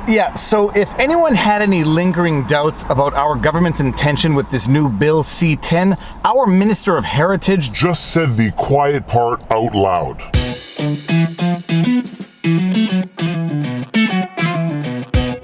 Yeah, so if anyone had any lingering doubts about our government's intention with this new Bill C-10, our Minister of Heritage just said the quiet part out loud.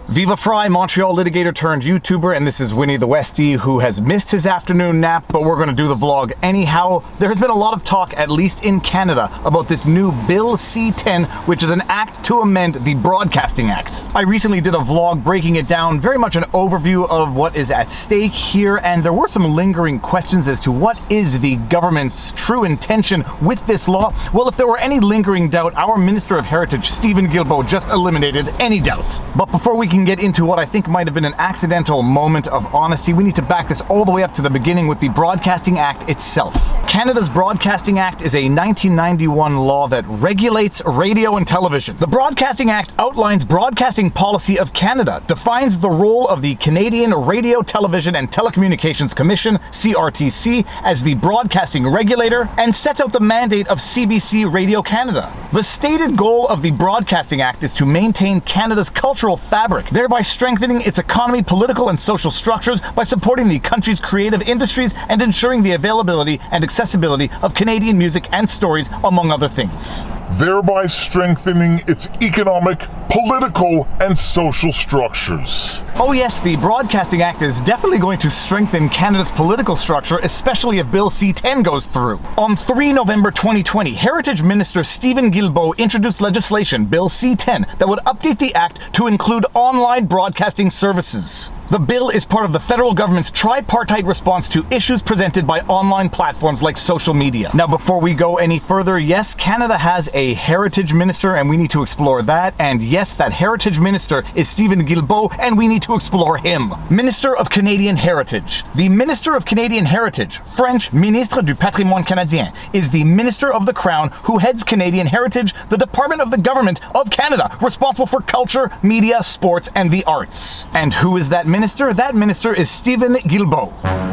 Viva Frei, Montreal litigator turned YouTuber, and this is Winnie the Westie, who has missed his afternoon nap, but we're going to do the vlog anyhow. There has been a lot of talk, at least in Canada, about this new Bill C-10, which is an act to amend the Broadcasting Act. I recently did a vlog breaking it down, very much an overview of what is at stake here, and there were some lingering questions as to what is the government's true intention with this law. Well, if there were any lingering doubt, our Minister of Heritage, Steven Guilbeault, just eliminated any doubt. But before we can get into what I think might have been an accidental moment of honesty, we need to back this all the way up to the beginning with the Broadcasting Act itself. Canada's Broadcasting Act is a 1991 law that regulates radio and television. The Broadcasting Act outlines broadcasting policy of Canada, defines the role of the Canadian Radio, Television and Telecommunications Commission, CRTC, as the broadcasting regulator, and sets out the mandate of CBC Radio Canada. The stated goal of the Broadcasting Act is to maintain Canada's cultural fabric, thereby strengthening its economy, political and social structures by supporting the country's creative industries and ensuring the availability and accessibility of Canadian music and stories, among other things. Thereby strengthening its economic, political, and social structures. Oh yes, the Broadcasting Act is definitely going to strengthen Canada's political structure, especially if Bill C-10 goes through. On 3 November 2020, Heritage Minister Steven Guilbeault introduced legislation, Bill C-10, that would update the Act to include online broadcasting services. The bill is part of the federal government's tripartite response to issues presented by online platforms like social media. Now, before we go any further, yes, Canada has a heritage minister, and we need to explore that. And yes, that heritage minister is Steven Guilbeault, and we need to explore him. Minister of Canadian Heritage. The Minister of Canadian Heritage, French Ministre du Patrimoine Canadien, is the Minister of the Crown who heads Canadian Heritage, the department of the government of Canada, responsible for culture, media, sports, and the arts. And who is that minister? That minister is Steven Guilbeault.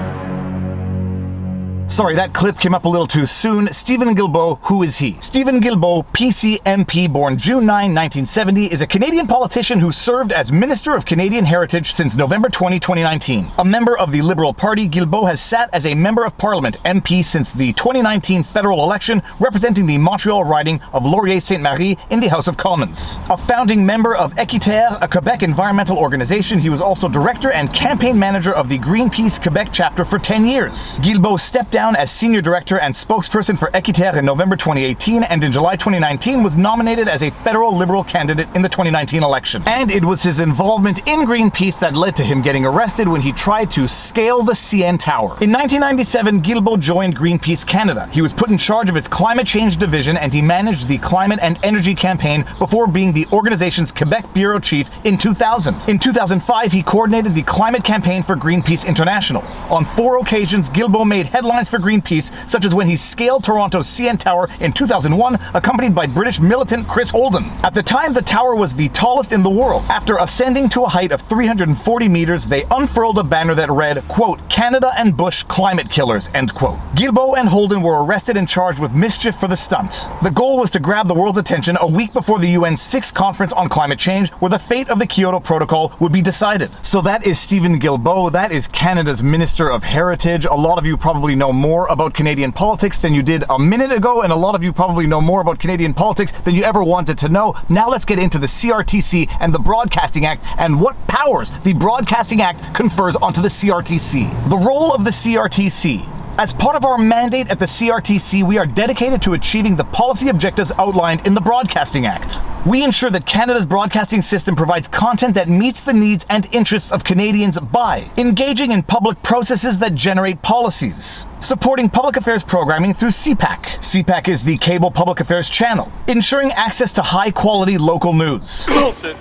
Sorry, that clip came up a little too soon. Steven Guilbeault, who is he? Steven Guilbeault, PC MP, born June 9, 1970, is a Canadian politician who served as Minister of Canadian Heritage since November 2019. A member of the Liberal Party, Guilbeault has sat as a Member of Parliament, MP, since the 2019 federal election, representing the Montreal riding of Laurier-Sainte-Marie in the House of Commons. A founding member of Équiterre, a Quebec environmental organization, he was also director and campaign manager of the Greenpeace Quebec chapter for 10 years. Guilbeault stepped down as Senior Director and spokesperson for Équiterre in November 2018, and in July 2019 was nominated as a federal Liberal candidate in the 2019 election. And it was his involvement in Greenpeace that led to him getting arrested when he tried to scale the CN Tower. In 1997, Guilbeault joined Greenpeace Canada. He was put in charge of its climate change division, and he managed the climate and energy campaign before being the organization's Quebec bureau chief in 2000. In 2005, he coordinated the climate campaign for Greenpeace International. On 4 occasions, Guilbeault made headlines for Greenpeace, such as when he scaled Toronto's CN Tower in 2001, accompanied by British militant Chris Holden. At the time, the tower was the tallest in the world. After ascending to a height of 340 meters, they unfurled a banner that read, quote, "Canada and Bush climate killers," end quote. Guilbeault and Holden were arrested and charged with mischief for the stunt. The goal was to grab the world's attention a week before the UN's 6th conference on climate change, where the fate of the Kyoto Protocol would be decided. So that is Steven Guilbeault. That is Canada's Minister of Heritage. A lot of you probably know more about Canadian politics than you did a minute ago, and a lot of you probably know more about Canadian politics than you ever wanted to know. Now let's get into the CRTC and the Broadcasting Act and what powers the Broadcasting Act confers onto the CRTC. The role of the CRTC. As part of our mandate at the CRTC, we are dedicated to achieving the policy objectives outlined in the Broadcasting Act. We ensure that Canada's broadcasting system provides content that meets the needs and interests of Canadians by engaging in public processes that generate policies, supporting public affairs programming through CPAC. CPAC is the cable public affairs channel, ensuring access to high-quality local news,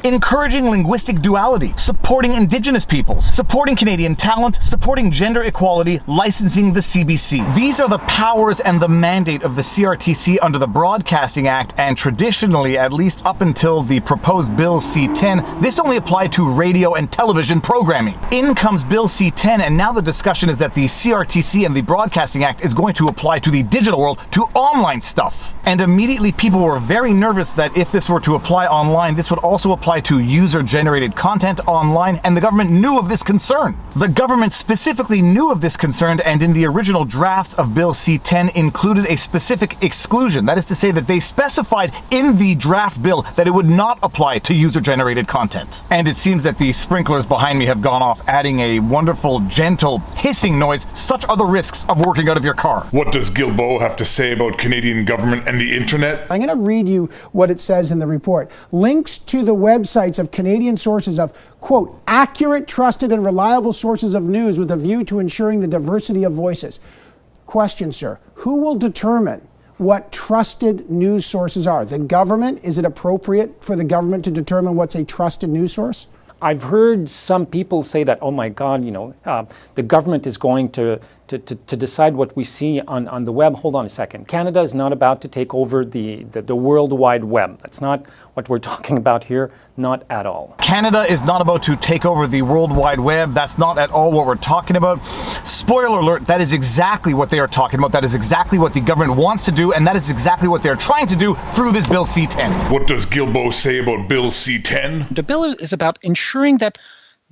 encouraging linguistic duality, supporting Indigenous peoples, supporting Canadian talent, supporting gender equality, licensing the CBC BBC. These are the powers and the mandate of the CRTC under the Broadcasting Act, and traditionally, at least up until the proposed Bill C-10, this only applied to radio and television programming. In comes Bill C-10, and now the discussion is that the CRTC and the Broadcasting Act is going to apply to the digital world, to online stuff. And immediately people were very nervous that if this were to apply online, this would also apply to user-generated content online, and the government knew of this concern. The government specifically knew of this concern, and in the original drafts of Bill C-10 included a specific exclusion. That is to say that they specified in the draft bill that it would not apply to user-generated content. And it seems that the sprinklers behind me have gone off, adding a wonderful, gentle, hissing noise. Such are the risks of working out of your car. What does Guilbeault have to say about Canadian government and the internet? I'm going to read you what it says in the report. Links to the websites of Canadian sources of, quote, accurate, trusted, and reliable sources of news with a view to ensuring the diversity of voices. Question, sir. Who will determine what trusted news sources are? The government? Is it appropriate for the government to determine what's a trusted news source? I've heard some people say that, oh my God, the government is going to decide what we see on the web. Hold on a second. Canada is not about to take over the World Wide Web. That's not what we're talking about here, not at all. Canada is not about to take over the World Wide Web. That's not at all what we're talking about. Spoiler alert, that is exactly what they are talking about. That is exactly what the government wants to do, and that is exactly what they're trying to do through this Bill C-10. What does Guilbeault say about Bill C-10? The bill is about ensuring that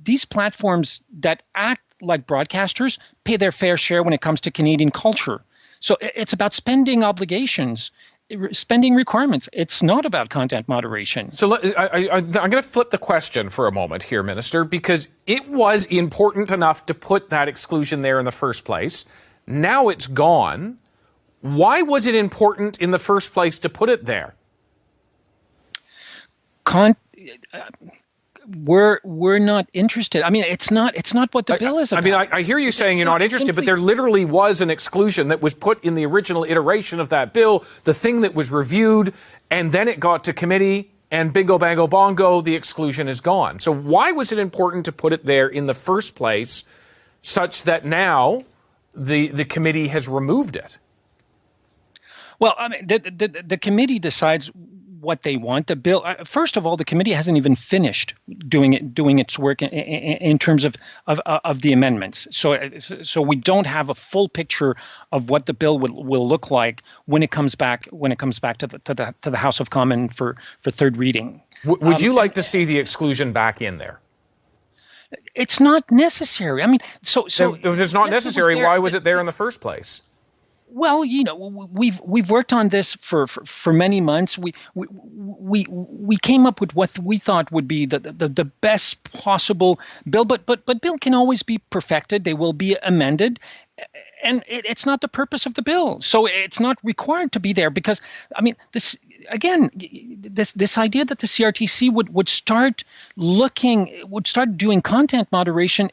these platforms that act like broadcasters pay their fair share when it comes to Canadian culture. So it's about spending obligations, spending requirements. It's not about content moderation. So I'm going to flip the question for a moment here, Minister, because it was important enough to put that exclusion there in the first place. Now it's gone. Why was it important in the first place to put it there? We're not interested. I mean, it's not what the bill is about. I mean, I hear you saying you're not interested, but there literally was an exclusion that was put in the original iteration of that bill, the thing that was reviewed, and then it got to committee, and bingo, bango, bongo, the exclusion is gone. So why was it important to put it there in the first place, such that now the committee has removed it? Well, I mean, the committee decides what they want. The bill, first of all, the committee hasn't even finished doing its work in terms of the amendments. So we don't have a full picture of what the bill will look like when it comes back to the House of Commons for third reading. Would you like to see the exclusion back in there? It's not necessary. I mean, so if it's not necessary, why was it there in the first place? Well, we've worked on this for many months. We came up with what we thought would be the best possible bill, but bill can always be perfected. They will be amended. And it's not the purpose of the bill. So it's not required to be there because, I mean, this idea that the CRTC would start doing content moderation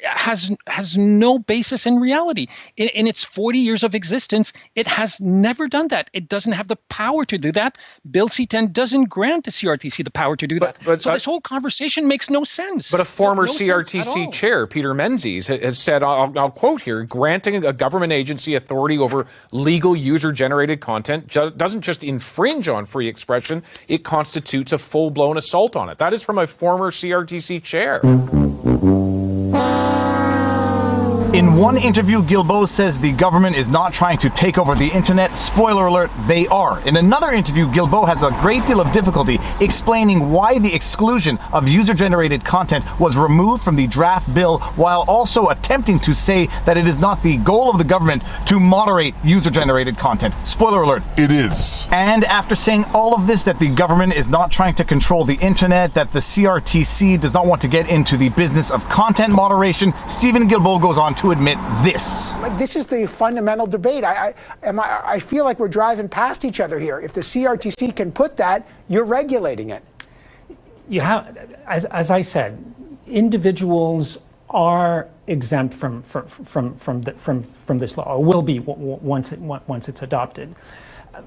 has no basis in reality. In its 40 years of existence, it has never done that. It doesn't have the power to do that. Bill C-10 doesn't grant the CRTC the power to do that. So this whole conversation makes no sense. But a former CRTC chair, Peter Menzies, has said, I'll quote here, granting a government agency authority over legal user-generated content doesn't just infringe on free expression, it constitutes a full-blown assault on it. That is from a former CRTC chair. In one interview, Guilbeault says the government is not trying to take over the internet. Spoiler alert, they are. In another interview, Guilbeault has a great deal of difficulty explaining why the exclusion of user-generated content was removed from the draft bill, while also attempting to say that it is not the goal of the government to moderate user-generated content. Spoiler alert. It is. And after saying all of this, that the government is not trying to control the internet, that the CRTC does not want to get into the business of content moderation, Steven Guilbeault goes on to admit this. This is the fundamental debate. I feel like we're driving past each other here. If the CRTC can put that, you're regulating it. You have, as I said, individuals are exempt from this law, or will be once it's adopted.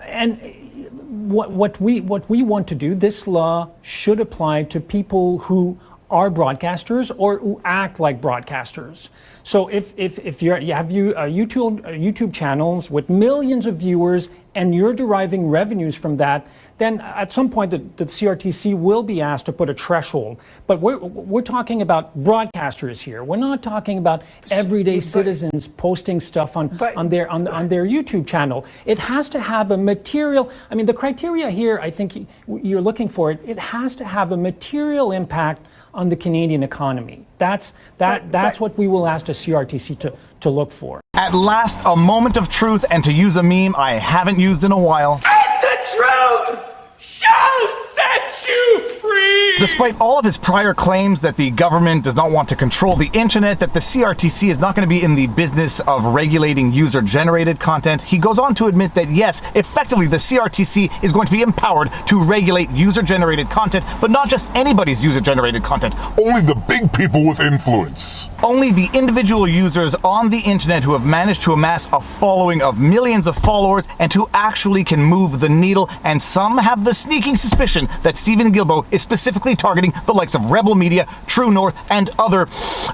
And what we want to do, this law should apply to people who are broadcasters or who act like broadcasters. So if you have YouTube channels with millions of viewers and you're deriving revenues from that, then at some point the CRTC will be asked to put a threshold. But we're talking about broadcasters here. We're not talking about everyday citizens posting stuff on their YouTube channel. It has to have a material. I mean, the criteria here, I think you're looking for it. It has to have a material impact on the Canadian economy. That's what we will ask the CRTC to look for. At last, a moment of truth, and to use a meme I haven't used in a while. And the truth shall set you free! Despite all of his prior claims that the government does not want to control the internet, that the CRTC is not going to be in the business of regulating user-generated content, he goes on to admit that yes, effectively the CRTC is going to be empowered to regulate user-generated content, but not just anybody's user-generated content. Only the big people with influence. Only the individual users on the internet who have managed to amass a following of millions of followers and who actually can move the needle, and some have the sneaking suspicion that Steven Guilbeault is specifically targeting the likes of Rebel Media, True North, and other,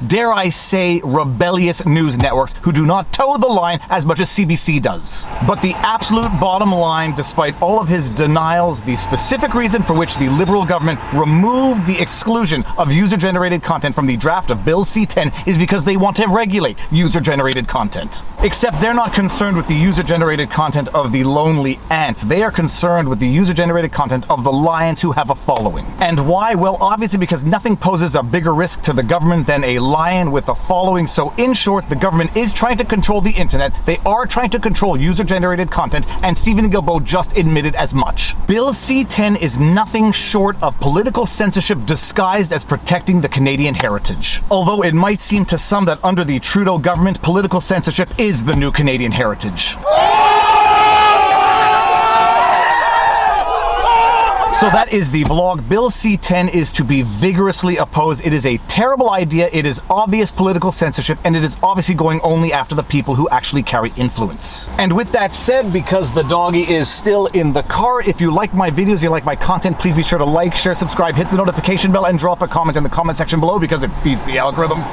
dare I say, rebellious news networks who do not toe the line as much as CBC does. But the absolute bottom line, despite all of his denials, the specific reason for which the Liberal government removed the exclusion of user-generated content from the draft of Bill C-10 is because they want to regulate user-generated content. Except they're not concerned with the user-generated content of the lonely ants. They are concerned with the user-generated content of the lions who have a following. And why? Well, obviously because nothing poses a bigger risk to the government than a lion with a following. So in short, the government is trying to control the internet. They are trying to control user-generated content, and Steven Guilbeault just admitted as much. Bill C-10 is nothing short of political censorship disguised as protecting the Canadian heritage. Although it might seem to some that under the Trudeau government, political censorship is the new Canadian heritage. So that is the Vlawg. Bill C-10 is to be vigorously opposed. It is a terrible idea. It is obvious political censorship, and it is obviously going only after the people who actually carry influence. And with that said, because the doggy is still in the car, if you like my videos, you like my content, please be sure to like, share, subscribe, hit the notification bell, and drop a comment in the comment section below because it feeds the algorithm.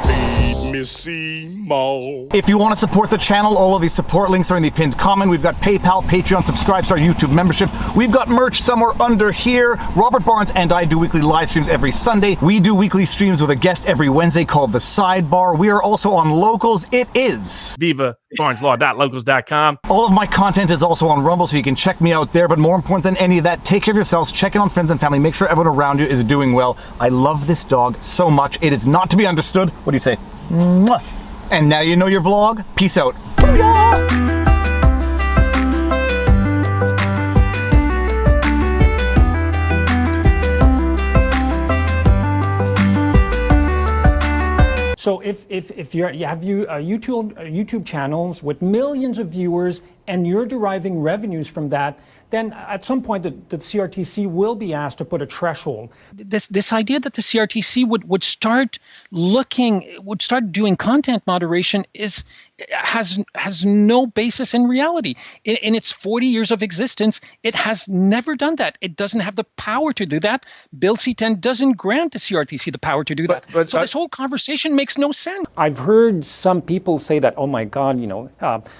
If you want to support the channel, all of the support links are in the pinned comment. We've got PayPal, Patreon, subscribe to our YouTube membership. We've got merch somewhere under here. Robert Barnes and I do weekly live streams every Sunday. We do weekly streams with a guest every Wednesday called The Sidebar. We are also on Locals. It is Viva FraiLaw.locals.com. All of my content is also on Rumble, so you can check me out there. But more important than any of that, take care of yourselves, check in on friends and family, make sure everyone around you is doing well. I love this dog so much. It is not to be understood. What do you say? Mwah. And now you know your vlog. Peace out. Booyah! So if you have YouTube channels with millions of viewers and you're deriving revenues from that, then at some point the CRTC will be asked to put a threshold. This idea that the CRTC would start doing content moderation has no basis in reality. In its 40 years of existence, it has never done that. It doesn't have the power to do that. Bill C-10 doesn't grant the CRTC the power to do that. So this whole conversation makes no sense. I've heard some people say that, oh my God,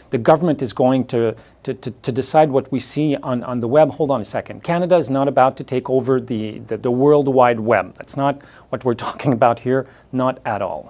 the government is going to decide what we see on the web. Hold on a second. Canada is not about to take over the World Wide Web. That's not what we're talking about here, not at all.